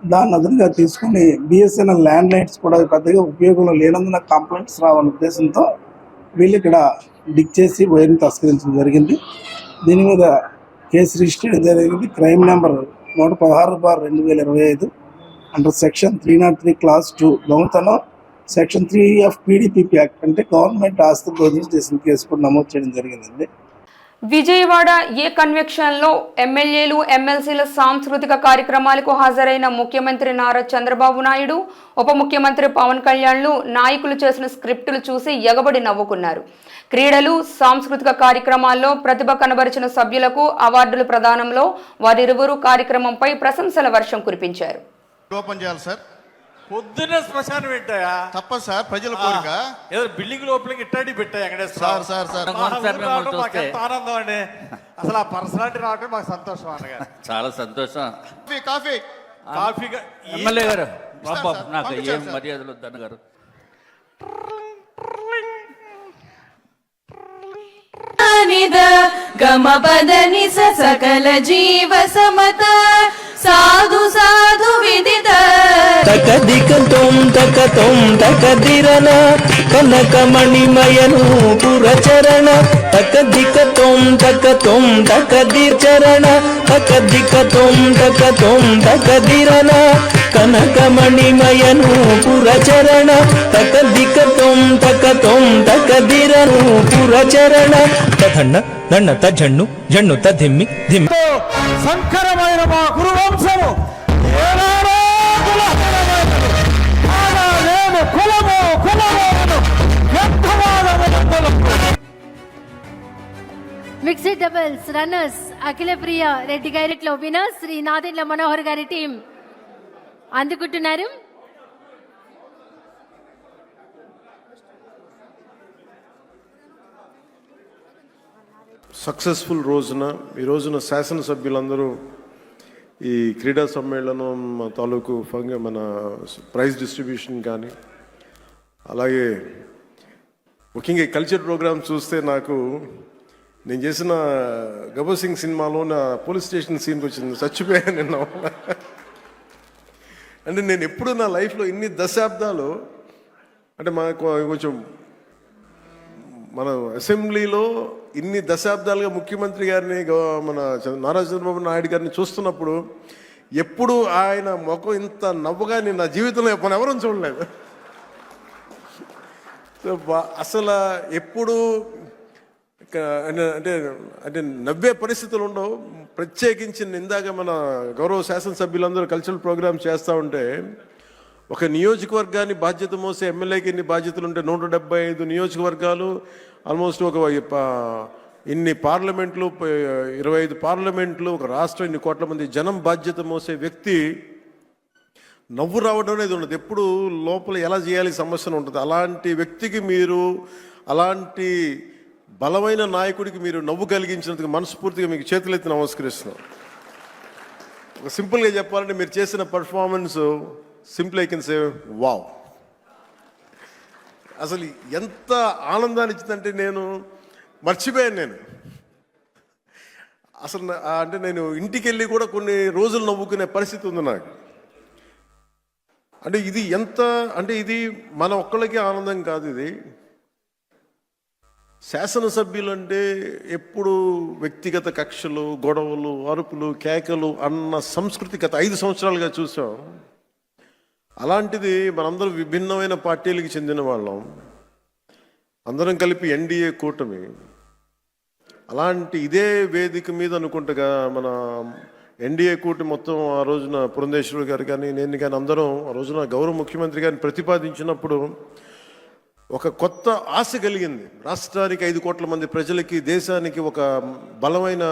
దాన్ని అదునుగా తీసుకుని బిఎస్ఎన్ఎల్ ల్యాండ్ లైన్స్ కూడా పెద్దగా ఉపయోగంలో లేనందున కంప్లైంట్స్ రావాలనే ఉద్దేశంతో వీళ్ళు ఇక్కడ డిక్ చేసి వైర్ని తస్కరించడం జరిగింది. దీని మీద కేసు రిజిస్టర్ చేయడం జరిగింది. Crime number 116/2025 under section 303 class 2 దొంగతనం, సెక్షన్ 3 ఆఫ్ PDPP యాక్ట్ అంటే గవర్నమెంట్ ఆస్తి దోపిడీ చేసిన కేసు కూడా నమోదు చేయడం జరిగిందండి. విజయవాడ ఏ కన్వెన్షన్లో ఎమ్మెల్యేలు, ఎమ్మెల్సీల సాంస్కృతిక కార్యక్రమాలకు హాజరైన ముఖ్యమంత్రి నారా చంద్రబాబు నాయుడు, ఉప ముఖ్యమంత్రి పవన్ కళ్యాణ్లు నాయకులు చేసిన స్క్రిప్టులు చూసి ఎగబడి నవ్వుకున్నారు. క్రీడలు, సాంస్కృతిక కార్యక్రమాల్లో ప్రతిభ కనబరిచిన సభ్యులకు అవార్డుల ప్రదానంలో వారిరువురు కార్యక్రమంపై ప్రశంసల వర్షం కురిపించారు. పొద్దున్నే శ్మశానం పెట్టాయా? తప్ప సార్, ప్రజల కోరిక. ఏదో బిల్డింగ్ లోపలికి ఇట్టాడి పెట్టాయి వెంకటేశ్వర. ఆనందం అండి. అసలు ఆ పర్సనాలిటీ రావటం మాకు సంతోషం అన్నగారు. చాలా సంతోషం. కాఫీ కాఫీ ఎమ్మెల్యే గారు నాకు ఏం మర్యాదలు వద్దన్న గారు. గమ పదని సకల జీవ సమత సాధు సాధు విదిత తకదికం తకదిరన కనకమణిమయను పురచరణ తకదికం తకదిచరణ తకదికం తకదిరన కనకమణిమయను పురచరణ తకదికం తకదిరను పురచరణ తధన్న నన్న తజన్ను జన్ను తధిమ్మి ధిమ్మి. సంకరమైన మా గురువంశము mixed doubles runners Akhila Priya Reddy గారిట్లో వినర్ Shri Nadendla Manohar గారి టీం అందుకుంటున్నారు. సక్సెస్ఫుల్ రోజున ఈ రోజున శాసనసభ్యులందరూ ఈ క్రీడా సమ్మేళనం తాలూకు మన ప్రైజ్ డిస్ట్రిబ్యూషన్ కానీ అలాగే ముఖ్యంగా ఈ కల్చర్ ప్రోగ్రామ్ చూస్తే నాకు నేను చేసిన గబ్బర్ సింగ్ సినిమాలో నా పోలీస్ స్టేషన్ సీన్కి వచ్చింది. చచ్చిపోయాను నిన్న. అంటే నేను ఎప్పుడు నా లైఫ్లో ఇన్ని దశాబ్దాలు అంటే మనకు కొంచెం మన అసెంబ్లీలో ఇన్ని దశాబ్దాలుగా ముఖ్యమంత్రి గారిని మన నారా చంద్రబాబు నాయుడు గారిని చూస్తున్నప్పుడు ఎప్పుడు ఆయన ముఖం ఇంత నవ్వుగా నేను నా జీవితంలో మన ఎవరూ చూడలేదు. అసలు ఎప్పుడు అంటే అంటే నవ్వే పరిస్థితులు ఉండవు. ప్రత్యేకించి ఇందాక మన గౌరవ శాసనసభ్యులందరూ కల్చరల్ ప్రోగ్రామ్ చేస్తూ ఉంటే ఒక నియోజకవర్గాన్ని బాధ్యత మోసే ఎమ్మెల్యేకి ఎన్ని బాధ్యతలు ఉంటే 175 నియోజకవర్గాలు, ఆల్మోస్ట్ ఇన్ని పార్లమెంట్లు, 25 పార్లమెంట్లు, ఒక రాష్ట్రం, ఇన్ని కోట్ల మంది జనం బాధ్యత మోసే వ్యక్తి నవ్వు రావడం అనేది ఉండదు. ఎప్పుడు లోపల ఎలా చేయాలి సమస్యను ఉంటుంది. అలాంటి వ్యక్తికి మీరు, అలాంటి బలమైన నాయకుడికి మీరు నవ్వు కలిగించినందుకు మనస్ఫూర్తిగా మీకు చేతులెత్తి నమస్కరిస్తున్నాం. ఒక సింపుల్గా చెప్పాలంటే మీరు చేసిన performance simple I can say wow. అసలు ఎంత ఆనందాన్ని ఇచ్చిందంటే నేను మర్చిపోయాను. అసలు అంటే నేను ఇంటికి వెళ్ళి కూడా కొన్ని రోజులు నవ్వుకునే పరిస్థితి ఉంది నాకు. అంటే ఇది ఇది మన ఒక్కళ్ళకి ఆనందం కాదు. ఇది శాసనసభ్యులు అంటే ఎప్పుడు వ్యక్తిగత కక్షలు, గొడవలు, అరుపులు, కేకలు అన్న సంస్కృతి గత 5 సంవత్సరాలుగా చూసాం. అలాంటిది మనందరం విభిన్నమైన పార్టీలకు చెందిన వాళ్ళం, అందరం కలిపి ఎన్డీఏ కూటమి. అలాంటి ఇదే వేదిక మీద అనుకుంటగా మన ఎన్డీఏ కూటమి మొత్తం ఆ రోజున పురంధేశ్వరి గారు కానీ నేను కానీ అందరం ఆ రోజున గౌరవ ముఖ్యమంత్రి గారిని ప్రతిపాదించినప్పుడు ఒక కొత్త ఆశ కలిగింది. రాష్ట్రానికి 5 కోట్ల మంది ప్రజలకి, దేశానికి ఒక బలమైన,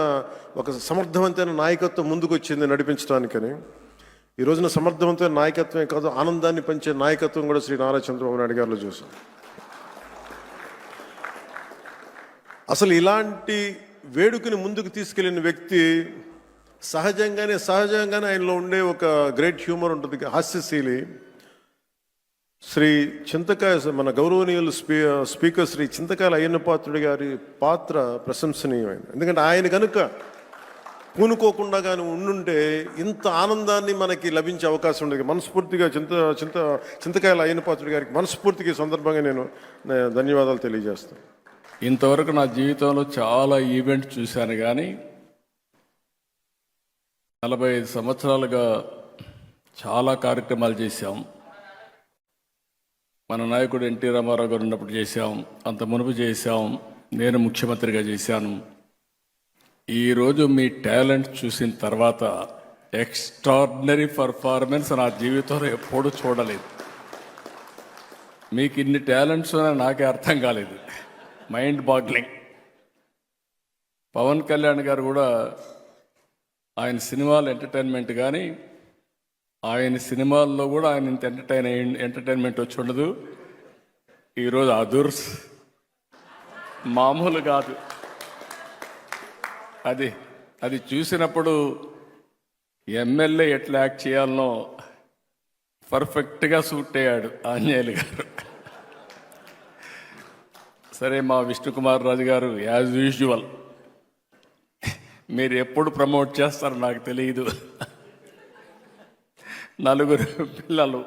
ఒక సమర్థవంతమైన నాయకత్వం ముందుకు వచ్చింది నడిపించడానికని. ఈ రోజున సమర్థవంతమైన నాయకత్వమే కాదు, ఆనందాన్ని పంచే నాయకత్వం కూడా శ్రీ నారా చంద్రబాబు నాయుడు గారిలో చూసాం. అసలు ఇలాంటి వేడుకని ముందుకు తీసుకెళ్లిన వ్యక్తి సహజంగానే ఆయనలో ఉండే ఒక గ్రేట్ హ్యూమర్ ఉంటుంది, హాస్యశీలి. శ్రీ చింతకాయ, మన గౌరవనీయులు స్పీకర్ శ్రీ చింతకాయల అయ్యన్న పాత్రుడి గారి పాత్ర ప్రశంసనీయమైంది. ఎందుకంటే ఆయన కనుక పూనుకోకుండా కానీ ఉండుంటే ఇంత ఆనందాన్ని మనకి లభించే అవకాశం ఉండేది. మనస్ఫూర్తిగా చింతకాయల అయ్యన్న పాత్రుడి గారికి మనస్ఫూర్తిగా సందర్భంగా నేను ధన్యవాదాలు తెలియజేస్తాను. ఇంతవరకు నా జీవితంలో చాలా ఈవెంట్ చూశాను, కానీ 45 సంవత్సరాలుగా చాలా కార్యక్రమాలు చేశాం. మన నాయకుడు ఎన్టీ రామారావు గారు ఉన్నప్పుడు చేశాం, అంత మునుపు చేశాం, నేను ముఖ్యమంత్రిగా చేశాను. ఈరోజు మీ టాలెంట్ చూసిన తర్వాత ఎక్స్ట్రాడినరీ పర్ఫార్మెన్స్ నా జీవితంలో ఎప్పుడూ చూడలేదు. మీకు ఇన్ని టాలెంట్స్ నాకే అర్థం కాలేదు, మైండ్ బాగ్లింగ్. పవన్ కళ్యాణ్ గారు కూడా ఆయన సినిమాలు ఎంటర్టైన్మెంట్, కానీ ఆయన సినిమాల్లో కూడా ఆయన ఇంత ఎంటర్టైన్మెంట్ వచ్చి ఉండదు. ఈరోజు అదుర్స్ మామూలు కాదు. అది చూసినప్పుడు ఎమ్మెల్యే ఎట్లా యాక్ట్ చేయాలనో పర్ఫెక్ట్గా సూట్ అయ్యాడు ఆంజనేయులు గారు. సరే, మా విష్ణుకుమార్ రాజు గారు యాజ్ యూజువల్ మీరు ఎప్పుడు ప్రమోట్ చేస్తారో నాకు తెలియదు. 4 పిల్లలు,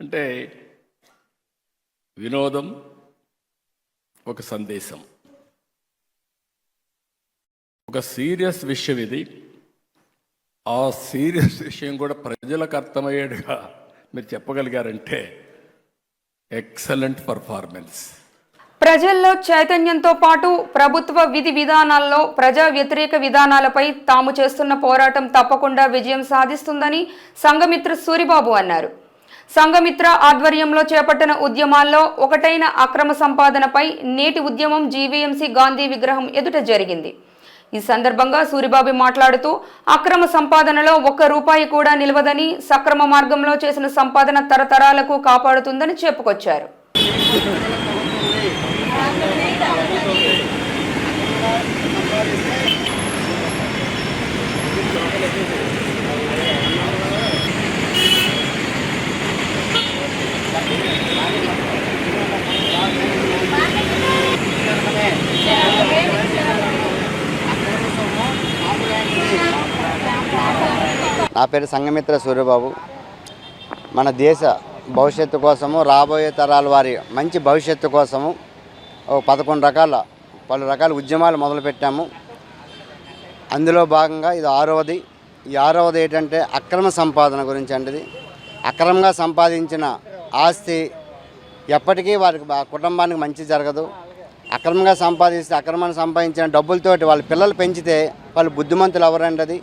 అంటే వినోదం, ఒక సందేశం, ఒక సీరియస్ విషయం ఇది. ఆ సీరియస్ విషయం కూడా ప్రజలకు అర్థమయ్యేట్టుగా మీరు చెప్పగలిగారంటే ఎక్సలెంట్ పర్ఫార్మెన్స్. ప్రజల్లో చైతన్యంతో పాటు ప్రభుత్వ విధి విధానాల్లో ప్రజా వ్యతిరేక విధానాలపై తాము చేస్తున్న పోరాటం తప్పకుండా విజయం సాధిస్తుందని సంఘమిత్ర సూరిబాబు అన్నారు. సంఘమిత్ర ఆధ్వర్యంలో చేపట్టిన ఉద్యమాల్లో ఒకటైన అక్రమ సంపాదనపై నేటి ఉద్యమం జీవీఎంసీ గాంధీ విగ్రహం ఎదుట జరిగింది. ఈ సందర్భంగా సూరిబాబు మాట్లాడుతూ అక్రమ సంపాదనలో 1 రూపాయి కూడా నిలవదని, సక్రమ మార్గంలో చేసిన సంపాదన తరతరాలకు కాపాడుతుందని చెప్పుకొచ్చారు. నా పేరు సంఘమిత్ర సూర్యబాబు. మన దేశ భవిష్యత్తు కోసము, రాబోయే తరాల వారి మంచి భవిష్యత్తు కోసము 11 రకాల ఉద్యమాలు మొదలుపెట్టాము. అందులో భాగంగా ఇది 6వది. ఈ 6వది ఏంటంటే అక్రమ సంపాదన గురించి. అంటే అక్రమంగా సంపాదించిన ఆస్తి ఎప్పటికీ వారికి కుటుంబానికి మంచి జరగదు. అక్రమంగా సంపాదించిన డబ్బులతోటి వాళ్ళ పిల్లలు పెంచితే వాళ్ళు బుద్ధిమంతులు ఎవరండి?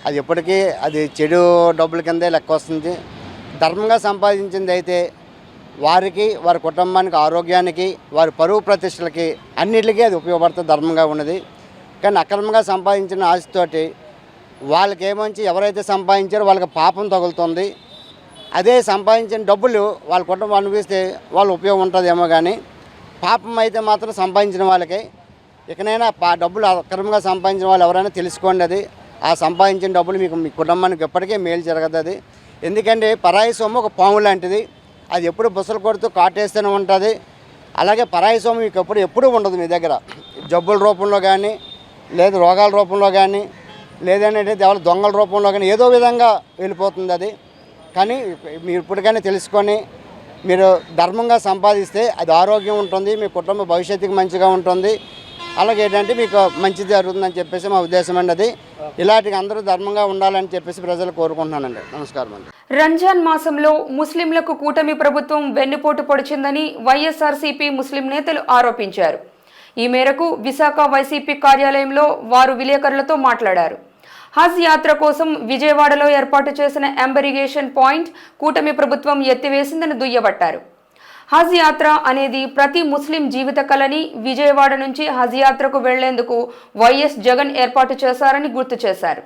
అది ఎప్పటికీ అది చెడు డబ్బుల కిందే లెక్క వస్తుంది. ధర్మంగా సంపాదించింది అయితే వారికి, వారి కుటుంబానికి, ఆరోగ్యానికి, వారి పరువు ప్రతిష్టలకి అన్నిటికీ అది ఉపయోగపడుతుంది, ధర్మంగా ఉన్నది. కానీ అక్రమంగా సంపాదించిన ఆస్తితోటి వాళ్ళకి ఏమంచి ఎవరైతే సంపాదించారో వాళ్ళకి పాపం తగులుతుంది. అదే సంపాదించిన డబ్బులు వాళ్ళ కుటుంబం అనిపిస్తే వాళ్ళ ఉపయోగం ఉంటుందేమో, కానీ పాపం అయితే మాత్రం సంపాదించిన వాళ్ళకి. ఇకనైనా డబ్బులు అక్రమంగా సంపాదించిన వాళ్ళు ఎవరైనా తెలుసుకోండి. అది ఆ సంపాదించిన డబ్బులు మీ కుటుంబానికి ఎప్పటికీ మేలు జరగదు. అది ఎందుకంటే పరాయి సొమ్ము ఒక పాము లాంటిది, అది ఎప్పుడు బుసలు కొడుతూ కాటేస్తూనే ఉంటుంది. అలాగే పరాయి సొమ్ము మీకు ఎప్పుడు ఉండదు మీ దగ్గర, జబ్బుల రూపంలో కానీ, లేదు రోగాల రూపంలో కానీ, లేదంటే దొంగల రూపంలో కానీ ఏదో విధంగా వెళ్ళిపోతుంది అది. కానీ మీరు ఇప్పటికైనా తెలుసుకొని మీరు ధర్మంగా సంపాదిస్తే అది ఆరోగ్యం ఉంటుంది, మీ కుటుంబ భవిష్యత్తుకి మంచిగా ఉంటుంది. అలాగే ఏంటంటే మీకు మంచి జరుగుతుందని చెప్పేసి మా ఉద్దేశం అండి. అది ఇలాంటి అందరూ ధర్మంగా ఉండాలని చెప్పేసి ప్రజలు కోరుకుంటున్నానండి. నమస్కారం అండి. రంజాన్ మాసంలో ముస్లింలకు కూటమి ప్రభుత్వం వెన్నుపోటు పొడిచిందని వైఎస్ఆర్సీపీ ముస్లిం నేతలు ఆరోపించారు. ఈ మేరకు విశాఖ వైసీపీ కార్యాలయంలో వారు విలేకరులతో మాట్లాడారు. హజ్ యాత్ర కోసం విజయవాడలో ఏర్పాటు చేసిన ఎంబరిగేషన్ పాయింట్ కూటమి ప్రభుత్వం ఎత్తివేసిందని దుయ్యబట్టారు. హజ్ యాత్ర అనేది ప్రతి ముస్లిం జీవిత కళని విజయవాడ నుంచి హజ్ యాత్రకు వెళ్లేందుకు వైఎస్ జగన్ ఏర్పాటు చేశారని గుర్తు చేశారు.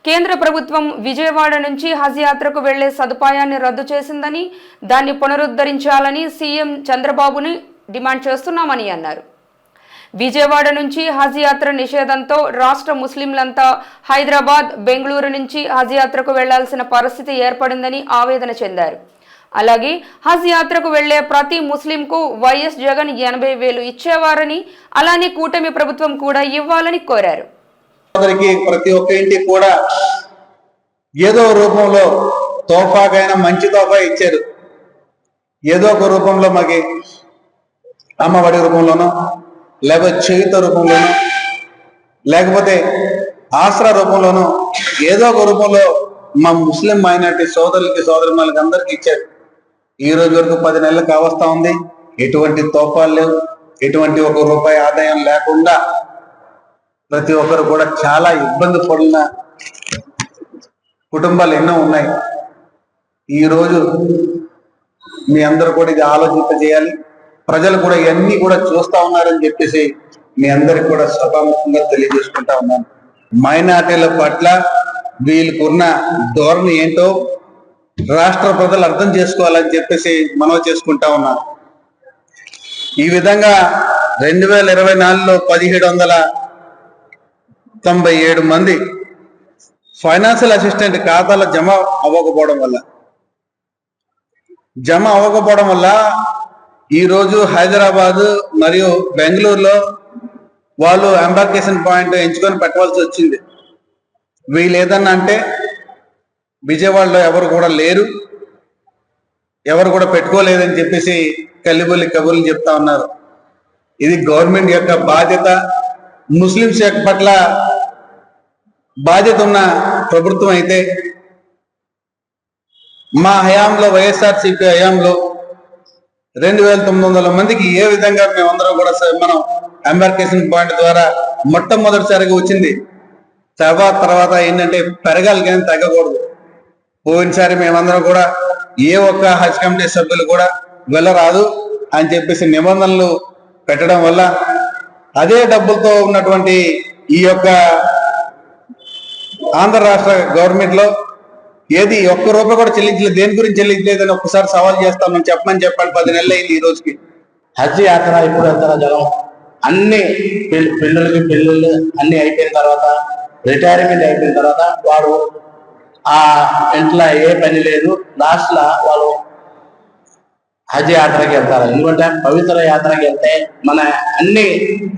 కేంద్ర ప్రభుత్వం విజయవాడ నుంచి హజ్ యాత్రకు వెళ్లే సదుపాయాన్ని రద్దు చేసిందని, దాన్ని పునరుద్ధరించాలని సీఎం చంద్రబాబుని డిమాండ్ చేస్తున్నామని అన్నారు. విజయవాడ నుంచి హజ్ యాత్ర నిషేధంతో రాష్ట్ర ముస్లింలంతా హైదరాబాద్, బెంగళూరు నుంచి హజ్ యాత్రకు వెళ్లాల్సిన పరిస్థితి ఏర్పడిందని ఆవేదన చెందారు. అలాగే హజ్ యాత్రకు వెళ్లే ప్రతి ముస్లింకు వైఎస్ జగన్ 80,000 ఇచ్చేవారని, అలానే కూటమి ప్రభుత్వం కూడా ఇవ్వాలని కోరారు. ప్రతి ఒక్క ఇంటికి కూడా ఏదో రూపంలో తోఫాకైనా మంచి తోఫా ఇచ్చారు. ఏదో ఒక రూపంలో మాకి అమ్మఒడి రూపంలోనో, లేకపోతే చేయుత రూపంలోనో, లేకపోతే ఆసరా రూపంలోనో, ఏదో ఒక రూపంలో మా ముస్లిం మైనార్టీ సోదరులకి, సోదరిమణులకి అందరికీ ఇచ్చారు. ఈ రోజు వరకు 10 నెలలు కావస్తా ఉంది. ఎటువంటి తోపాలు లేవు, ఎటువంటి ₹1 ఆదాయం లేకుండా ప్రతి ఒక్కరు కూడా చాలా ఇబ్బంది పడిన కుటుంబాలు ఎన్నో ఉన్నాయి. ఈరోజు మీ అందరూ కూడా ఇది ఆలోచింపజేయాలి. ప్రజలు కూడా ఇవన్నీ కూడా చూస్తా ఉన్నారని చెప్పేసి మీ అందరికి కూడా సభాముఖంగా తెలియజేసుకుంటా ఉన్నాను. మైనార్టీల పట్ల వీళ్ళకున్న ధోరణి ఏంటో రాష్ట్ర ప్రజలు అర్థం చేసుకోవాలని చెప్పేసి మనవి చేసుకుంటా ఉన్నాను. ఈ విధంగా 2024లో 1797 మంది ఫైనాన్షియల్ అసిస్టెంట్ ఖాతాలో జమ అవ్వకపోవడం వల్ల ఈరోజు హైదరాబాద్ మరియు బెంగళూరులో వాళ్ళు ఎంబార్కేషన్ పాయింట్ ఎంచుకొని పెట్టవలసి వచ్చింది. వీళ్ళు ఏదన్నా అంటే విజయవాడలో ఎవరు కూడా లేరు, ఎవరు కూడా పెట్టుకోలేదని చెప్పేసి కల్లిబొల్లి కబుర్లు చెప్తా ఉన్నారు. ఇది గవర్నమెంట్ యొక్క బాధ్యత. ముస్లింస్ యొక్క పట్ల బాధ్యత ఉన్న ప్రభుత్వం అయితే మా హయాంలో, వైఎస్ఆర్సీపీ హయాంలో 2,900 మందికి ఏ విధంగా మేమందరం కూడా మనం ఎంబార్కేషన్ పాయింట్ ద్వారా మొట్టమొదటిసారిగా వచ్చింది. తర్వాత ఏంటంటే పెరగాలి కానీ తగ్గకూడదు. పోయినసారి మేమందరం కూడా ఏ ఒక్క హజ్ కమిటీ సభ్యులు కూడా వెళ్ళరాదు అని చెప్పేసి నిబంధనలు పెట్టడం వల్ల అదే డబ్బులతో ఉన్నటువంటి ఈ యొక్క ఆంధ్ర రాష్ట్ర గవర్నమెంట్ లో ఏది ₹1 కూడా చెల్లించలేదు. దేని గురించి చెల్లించలేదని ఒక్కసారి సవాల్ చేస్తామని చెప్పమని చెప్పండి. 10 నెలలు అయింది ఈ రోజుకి. హజ్ యాత్ర ఇప్పుడు వెళ్తారా జనం? అన్ని పెళ్ళిళ్ళు అన్ని అయిపోయిన తర్వాత, రిటైర్మెంట్ అయిపోయిన తర్వాత వాడు ఆ ఇంట్లో ఏ పని లేదు, లాస్ట్ లా వాళ్ళు హజ్ యాత్రకి వెళ్తారు. ఎందుకంటే పవిత్ర యాత్రకి వెళ్తే మన అన్ని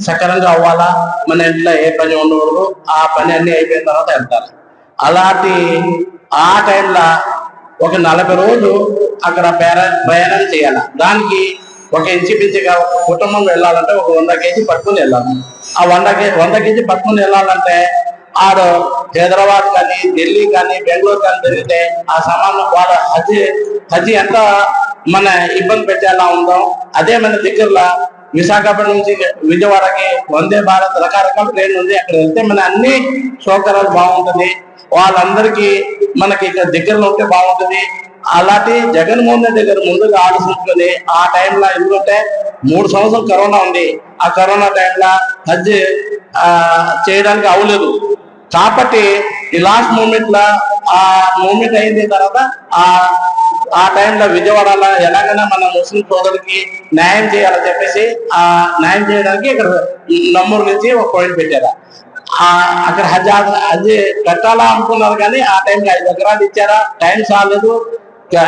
సక్రమంగా అవ్వాలా, మన ఇంట్లో ఏ పని ఉండకూడదు, ఆ పని అన్ని అయిపోయిన తర్వాత వెళ్తారు. అలాంటి ఆ టైంలో ఒక 40 రోజులు అక్కడ ప్రయాణం చేయాలి. దానికి ఒక ఇంచుమించుగా ఒక కుటుంబం వెళ్ళాలంటే ఒక 100 కేజీ పట్టుకుని వెళ్ళాలి. ఆ 100 కేజీ పట్టుకుని వెళ్ళాలంటే ఆడు హైదరాబాద్ కానీ, ఢిల్లీ కానీ, బెంగళూరు కానీ తిరిగితే ఆ సమానం వాళ్ళ హజ్ ఎంత మన ఇబ్బంది పెట్టేలా ఉందో, అదే మన దగ్గరలో విశాఖపట్నం నుంచి విజయవాడకి వందే భారత్ రకరకాల ట్రైన్ ఉంది. అక్కడ వెళ్తే మన అన్ని సౌకర్యాలు బాగుంటుంది. వాళ్ళందరికీ మనకి ఇక్కడ దగ్గరలో ఉంటే బాగుంటుంది. అలాంటి జగన్మోహన్ రెడ్డి గారు ముందుగా ఆలోచించుకొని ఆ టైంలో ఎందుకంటే 3 సంవత్సరాలు కరోనా ఉంది. ఆ కరోనా టైంలో హజ్ చేయడానికి అవ్వలేదు. కాబట్టి ఈ లాస్ట్ మూమెంట్ లో ఆ మూమెంట్ అయిన తర్వాత ఆ టైంలో విజయవాడలో ఎలాగైనా మన ముస్లిం సోదరులకి న్యాయం చేయాలని చెప్పేసి ఆ న్యాయం చేయడానికి ఇక్కడ నమ్మూరు నుంచి ఒక పాయింట్ పెట్టారు. అక్కడ హజ్ కట్టాలా అనుకున్నారు కానీ ఆ టైంకి 5 ఎకరాలు ఇచ్చారా, టైం చాలేదు,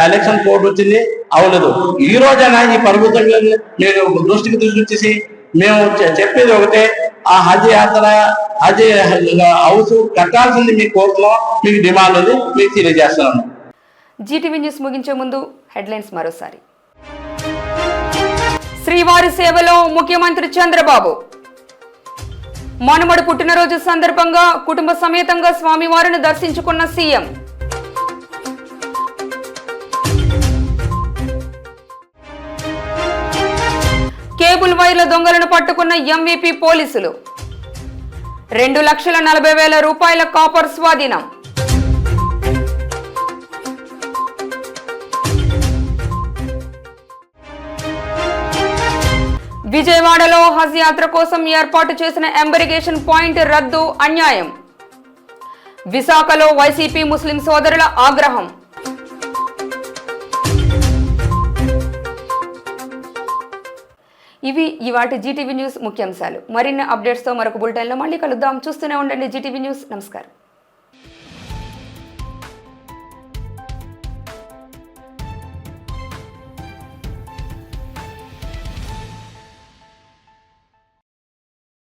ఎలక్షన్ కోడ్ వచ్చింది, అవ్వలేదు. ఈ రోజైనా ఈ ప్రభుత్వం మీరు దృష్టికి తీసుకొచ్చేసి మేము చెప్పేది ఒకటే, ఆ హజ్ యాత్ర హజ్ హౌస్ కట్టాల్సింది మీ కోర్టులో మీకు డిమాండ్ ఉంది, మీకు తెలియజేస్తున్నాను. జీటీవీ న్యూస్ ముగించే ముందు హెడ్లైన్స్ మరోసారి. శ్రీవారి సేవలో ముఖ్యమంత్రి చంద్రబాబు. మనుమడు పుట్టినరోజు సందర్భంగా కుటుంబ సమేతంగా స్వామివారిని దర్శించుకున్న సీఎం. కేబుల్ వైర్ల దొంగలను పట్టుకున్న ఎంవీపీ పోలీసులు. 2,40,000 రూపాయల కాపర్ స్వాధీనం. విజయవాడలో హజ్ యాత్ర కోసం ఏర్పాటు చేసిన ఎంబరిగేషన్ పాయింట్ రద్దు అన్యాయం. విశాఖలో వైసీపీ ముస్లిం సోదరుల ఆగ్రహం. ఇవి ఇవాటి జీటీవీ న్యూస్ ముఖ్యాంశాలు. మరిన్ని అప్డేట్స్తో మరొక బులెటిన్లో మళ్ళీ కలుద్దాం. చూస్తూనే ఉండండి జీటీవీ న్యూస్. నమస్కారం.